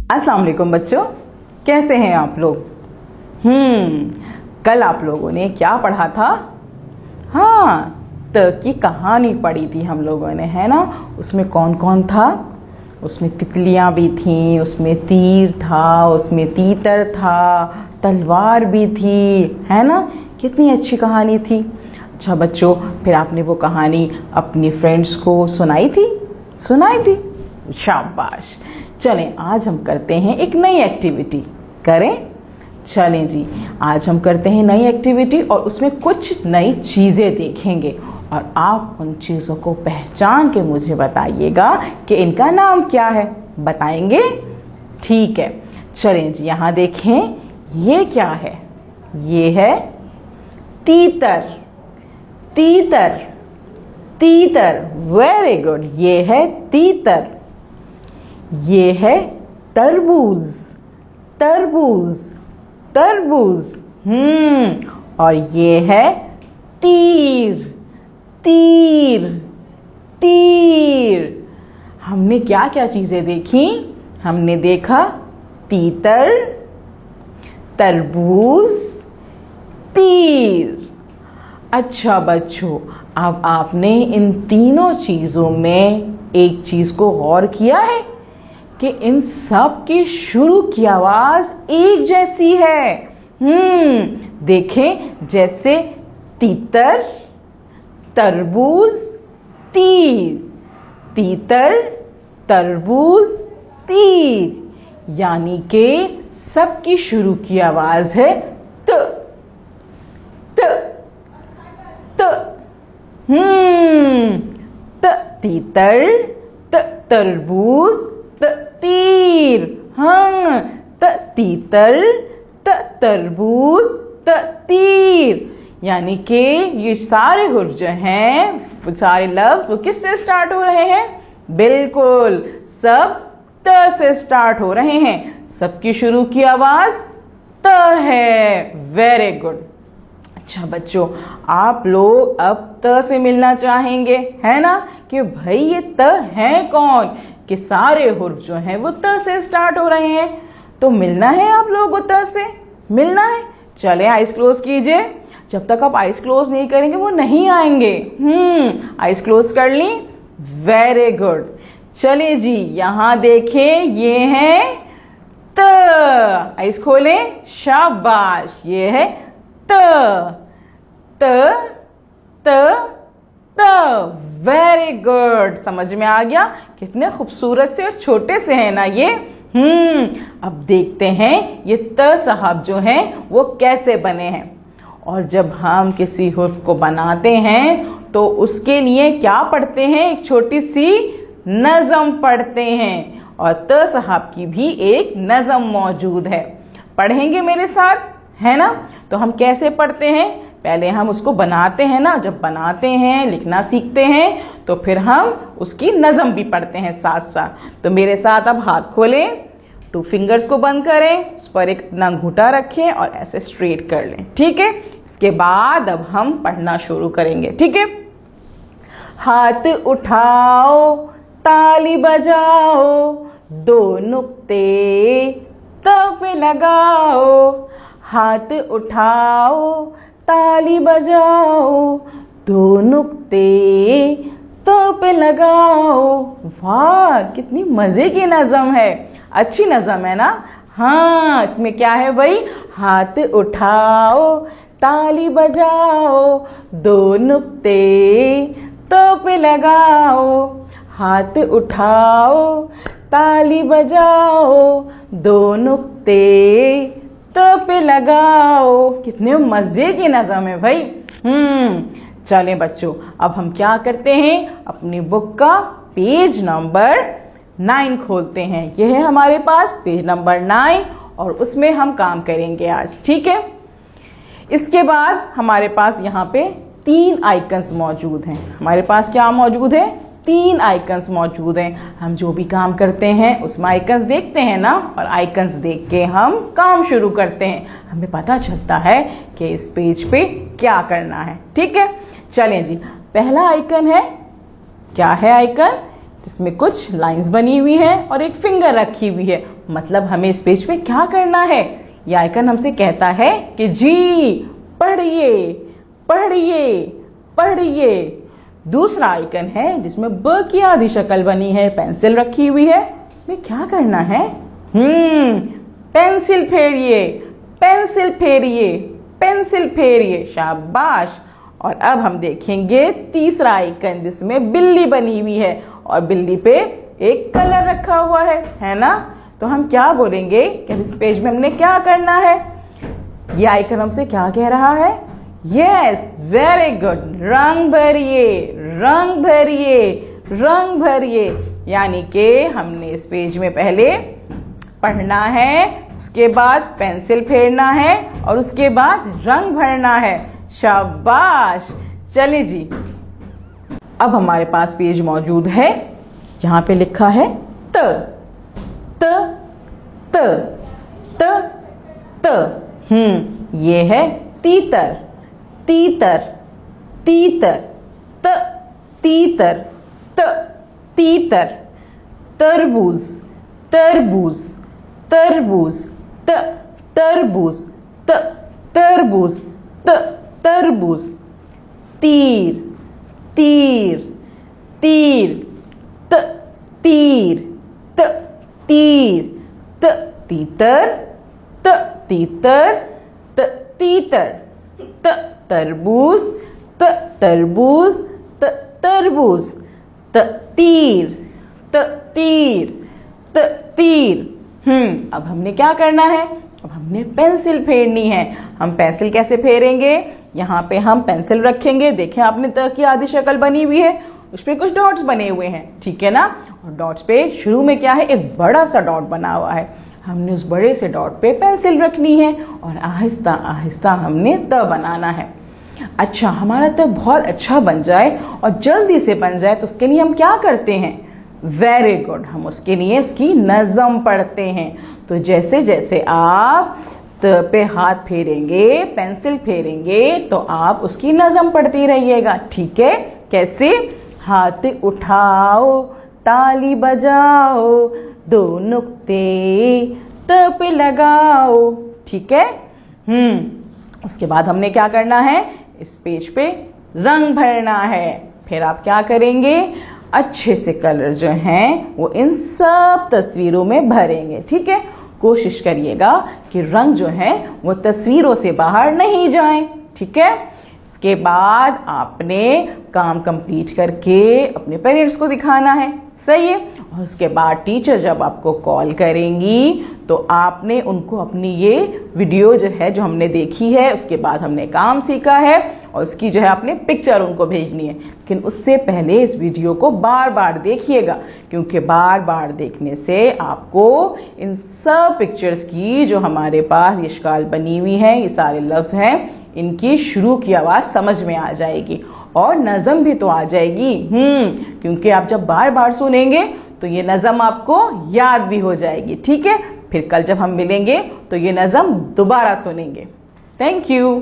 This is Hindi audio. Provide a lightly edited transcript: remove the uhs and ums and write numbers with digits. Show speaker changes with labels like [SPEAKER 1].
[SPEAKER 1] अस्सलाम वालेकुम बच्चों, कैसे हैं आप लोग। कल आप लोगों ने क्या पढ़ा था। हाँ, त की कहानी पढ़ी थी हम लोगों ने, है ना। उसमें कौन कौन था। उसमें तितलियां भी थीं, उसमें तीर था, उसमें तीतर था, तलवार भी थी, है ना। कितनी अच्छी कहानी थी। अच्छा बच्चों, फिर आपने वो कहानी अपनी फ्रेंड्स को सुनाई थी। शाबाश। चलें, आज हम करते हैं एक नई एक्टिविटी। करें, चलें जी। आज हम करते हैं नई एक्टिविटी और उसमें कुछ नई चीजें देखेंगे और आप उन चीजों को पहचान के मुझे बताइएगा कि इनका नाम क्या है। बताएंगे? ठीक है, चलें जी। यहां देखें, ये क्या है। ये है तीतर। तीतर, तीतर, वेरी गुड। ये है तीतर। ये है तरबूज। तरबूज, तरबूज। और ये है तीर। तीर, तीर। हमने क्या क्या चीजें देखी। हमने देखा तीतर, तरबूज, तीर। अच्छा बच्चों, अब आपने इन तीनों चीजों में एक चीज को गौर किया है कि इन सब की शुरू की आवाज एक जैसी है। देखें, जैसे तीतर, तरबूज, तीर। तीतर, तरबूज, तीर, यानी कि सबकी शुरू की आवाज है त। त, त। त तीतर, त तरबूज, त तीर। हाँ, त तीतर, त तरबूज, त तीर। यानी कि ये सारे हुर्फ जो हैं, सारे लफ्ज वो किससे स्टार्ट हो रहे हैं। बिल्कुल, सब त से स्टार्ट हो रहे हैं। सबकी शुरू की आवाज त है। Very good. अच्छा बच्चों, आप लोग अब त से मिलना चाहेंगे, है ना, कि भाई ये त है कौन, कि सारे हुर्फ जो हैं वो त से स्टार्ट हो रहे हैं। तो मिलना है आप लोगों को त से, मिलना है। चले, आइज क्लोज कीजिए। जब तक आप आइज क्लोज नहीं करेंगे वो नहीं आएंगे। आइज क्लोज कर ली। Very good. चलिए जी, यहां देखें, ये है त। आइज खोलें। शाबाश, ये है त। त, त, त। Very good. समझ में आ गया कितने खूबसूरत से और छोटे से हैं ना ये। अब देखते हैं ये त साहब जो हैं वो कैसे बने हैं। और जब हम किसी हुर्फ को बनाते हैं तो उसके लिए क्या पढ़ते हैं, एक छोटी सी नज़म पढ़ते हैं। और त साहब की भी एक नज़म मौजूद है। पढ़ेंगे मेरे साथ, है ना। तो हम कैसे पढ़ते हैं, पहले हम उसको बनाते हैं ना। जब बनाते हैं, लिखना सीखते हैं, तो फिर हम उसकी नज़म भी पढ़ते हैं साथ साथ। तो मेरे साथ अब हाथ खोलें, 2 फिंगर्स को बंद करें, उस पर एक अंगूठा रखें और ऐसे स्ट्रेट कर लें। ठीक है, इसके बाद अब हम पढ़ना शुरू करेंगे। ठीक है। हाथ उठाओ, ताली बजाओ, 2 नुक्ते त पे लगाओ। हाथ उठाओ, ताली बजाओ, 2 नुक्ते तो पे लगाओ। वाह, कितनी मजे की नज़म है। अच्छी नज़म है ना। हाँ, इसमें क्या है भाई, हाथ उठाओ, ताली बजाओ, 2 नुक्ते तो पे लगाओ। हाथ उठाओ, ताली बजाओ, 2 नुक्ते तो पे लगाओ। कितने मजे की नज़म है भाई। चलें बच्चों, अब हम क्या करते हैं, अपनी बुक का पेज नंबर 9 खोलते हैं। यह है हमारे पास पेज नंबर 9 और उसमें हम काम करेंगे आज। ठीक है। इसके बाद हमारे पास यहाँ पे 3 आइकन्स मौजूद हैं। हमारे पास क्या मौजूद है, 3 आइकन्स मौजूद हैं। हम जो भी काम करते हैं उसमें आइकन्स देखते हैं ना, और आइकन्स देख के हम काम शुरू करते हैं। हमें पता चलता है कि इस पेज पे क्या करना है। ठीक है, चलें जी। पहला आइकन है, क्या है आइकन, जिसमें कुछ लाइंस बनी हुई है और एक फिंगर रखी हुई है। मतलब हमें इस पेज पे क्या करना है? ये आइकन हमसे कहता है कि जी पढ़िए पढ़िए पढ़िए। दूसरा आइकन है जिसमें ब की आधी शक्ल बनी है, पेंसिल रखी हुई है। हमें क्या करना है? पेंसिल फेरिए पेंसिल फेरिए पेंसिल फेरिए। शाबाश। और अब हम देखेंगे तीसरा आइकन जिसमें बिल्ली बनी हुई है और बिल्ली पे एक कलर रखा हुआ है ना? तो हम क्या बोलेंगे कि इस पेज में हमने क्या करना है? ये आइकन हमसे क्या कह रहा है? यस, वेरी गुड, रंग भरिए रंग भरिए रंग भरिए। यानी कि हमने इस पेज में पहले पढ़ना है, उसके बाद पेंसिल फेरना है और उसके बाद रंग भरना है। शाबाश। चलिए जी, अब हमारे पास पेज मौजूद है। यहां पे लिखा है त त त त त। ये है तीतर तीतर तीतर त तीतर त तीतर। तरबूज तरबूज तरबूज त तरबूज त तरबूज त तरबूज। तीर तीर तीर त तीर त तीर त तीतर त तीतर त तीतर त तरबूज त तरबूज त तरबूज त तीर त तीर त तीर। अब हमने क्या करना है? अब हमने पेंसिल फेरनी है। हम पेंसिल कैसे फेरेंगे? यहाँ पे हम पेंसिल रखेंगे। देखें आपने त की आधी शक्ल बनी हुई है, उसपे कुछ डॉट्स बने हुए हैं, ठीक है ना? और डॉट्स पे शुरू में क्या है? एक बड़ा सा डॉट बना हुआ है। हमने उस बड़े से डॉट पे पेंसिल रखनी है और आहिस्ता आहिस्ता हमने त बनाना है। अच्छा, हमारा त बहुत अच्छा बन जाए और जल्दी से बन जाए तो उसके लिए हम क्या करते हैं? वेरी गुड, हम उसके लिए उसकी नज़म पढ़ते हैं। तो जैसे जैसे आप त पे हाथ फेरेंगे, पेंसिल फेरेंगे, तो आप उसकी नज़म पढ़ती रहिएगा, ठीक है? कैसे? हाथ उठाओ, ताली बजाओ, दो नुक्ते त पे लगाओ, ठीक है? उसके बाद हमने क्या करना है? इस पेज पे रंग भरना है। फिर आप क्या करेंगे? अच्छे से कलर जो हैं वो इन सब तस्वीरों में भरेंगे, ठीक है? कोशिश करिएगा कि रंग जो है वो तस्वीरों से बाहर नहीं जाएं, ठीक है? इसके बाद आपने काम कंप्लीट करके अपने पेरेंट्स को दिखाना है, सही है? और उसके बाद टीचर जब आपको कॉल करेंगी तो आपने उनको अपनी ये वीडियो जो है, जो हमने देखी है, उसके बाद हमने काम सीखा है और उसकी जो है आपने पिक्चर उनको भेजनी है। लेकिन उससे पहले इस वीडियो को बार बार देखिएगा, क्योंकि बार बार देखने से आपको इन सब पिक्चर्स की जो हमारे पास ये शक्ल बनी हुई है, ये सारे लफ्ज हैं, इनकी शुरू की आवाज समझ में आ जाएगी और नज़म भी तो आ जाएगी। क्योंकि आप जब बार बार सुनेंगे तो ये नज़म आपको याद भी हो जाएगी, ठीक है? फिर कल जब हम मिलेंगे तो ये नज़म दोबारा सुनेंगे। Thank you.